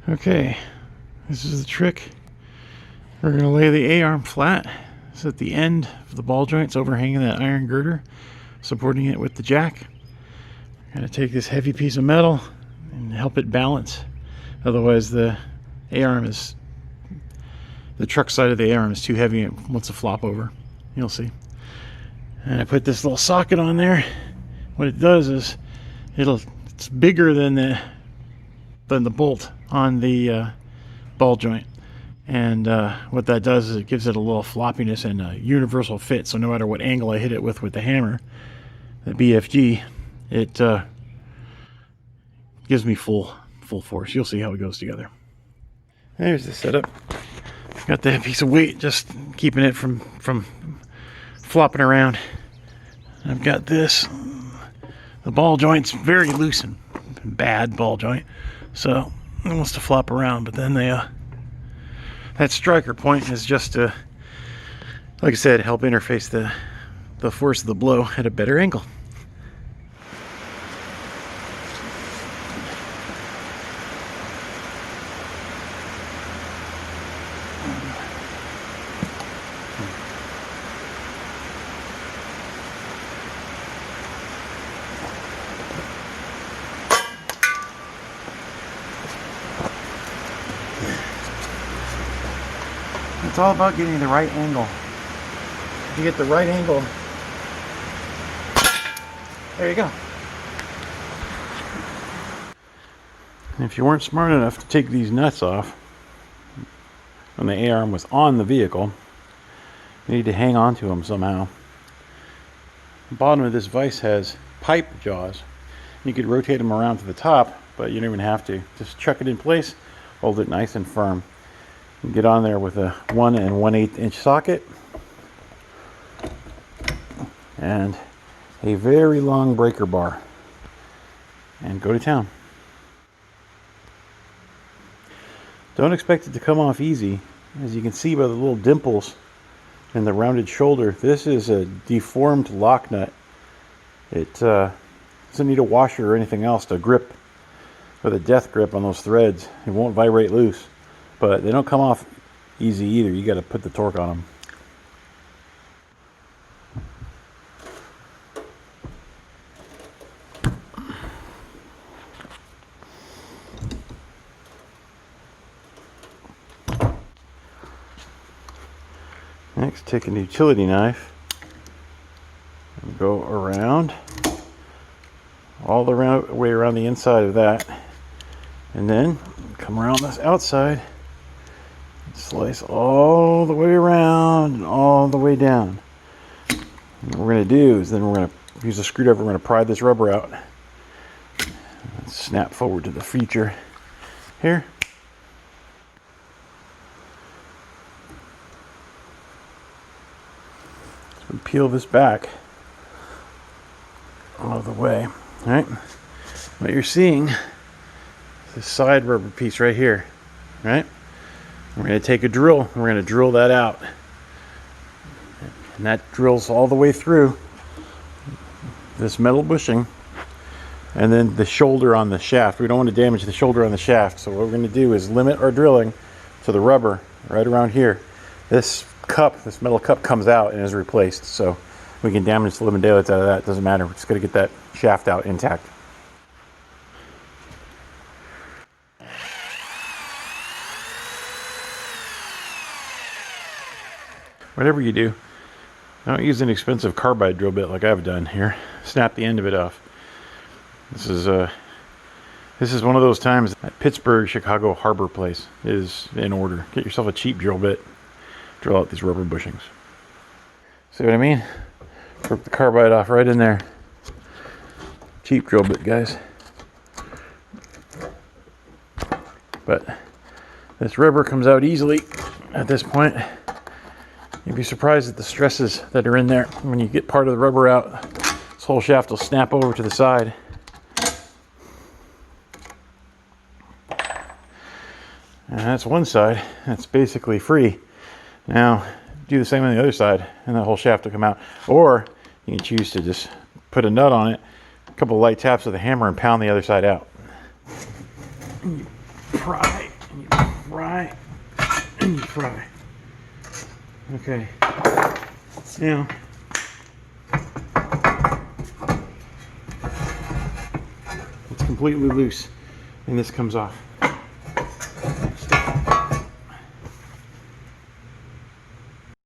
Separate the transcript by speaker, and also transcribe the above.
Speaker 1: Okay, this is the trick. We're going to lay the A-arm flat. It's at the end of the ball joint. It's overhanging that iron girder, supporting it with the jack. I'm going to take this heavy piece of metal and help it balance. Otherwise the A-arm is, the truck side of the A-arm is too heavy and it wants to flop over. You'll see. And I put this little socket on there. What it does is it's bigger than the bolt on the ball joint. And what that does is it gives it a little floppiness and a universal fit. So no matter what angle I hit it with the hammer, the BFG, it gives me full force. You'll see how it goes together. There's the setup. Got that piece of weight just keeping it from flopping around. I've got this. The ball joint's very loose and bad ball joint, so it wants to flop around. But then that striker point is just to, like I said, help interface the force of the blow at a better angle. It's all about getting the right angle. If you get the right angle, there you go. And if you weren't smart enough to take these nuts off when the A-arm was on the vehicle, you need to hang on to them somehow. The bottom of this vise has pipe jaws. You could rotate them around to the top, but you don't even have to. Just chuck it in place, hold it nice and firm. And get on there with a 1 1/8 inch socket and a very long breaker bar, and go to town. Don't expect it to come off easy. As you can see by the little dimples in the rounded shoulder, this is a deformed lock nut. It doesn't need a washer or anything else to grip with a death grip on those threads. It won't vibrate loose. But they don't come off easy either. You got to put the torque on them. Next, take a utility knife and go around all the way around the inside of that, and then come around this outside. Slice all the way around and all the way down. And what we're going to do is then we're going to use a screwdriver. We're going to pry this rubber out. Snap forward to the feature here. So we peel this back all the way. All right. What you're seeing is this side rubber piece right here. Right. We're going to take a drill and we're going to drill that out. And that drills all the way through this metal bushing and then the shoulder on the shaft. We don't want to damage the shoulder on the shaft, so what we're going to do is limit our drilling to the rubber right around here. This metal cup comes out and is replaced, so we can damage the limit daylights out of that. It doesn't matter. We're just going to get that shaft out intact. Whatever you do, don't use an expensive carbide drill bit like I've done here. Snap the end of it off. This is one of those times that Pittsburgh, Chicago harbor place is in order. Get yourself a cheap drill bit. Drill out these rubber bushings. See what I mean? Rip the carbide off right in there. Cheap drill bit, guys. But this rubber comes out easily at this point. You'd be surprised at the stresses that are in there. When you get part of the rubber out, this whole shaft will snap over to the side. And that's one side. That's basically free. Now, do the same on the other side, and that whole shaft will come out. Or you can choose to just put a nut on it, a couple of light taps with a hammer, and pound the other side out. Pry fry, and you fry. Okay. Now, it's completely loose, and this comes off.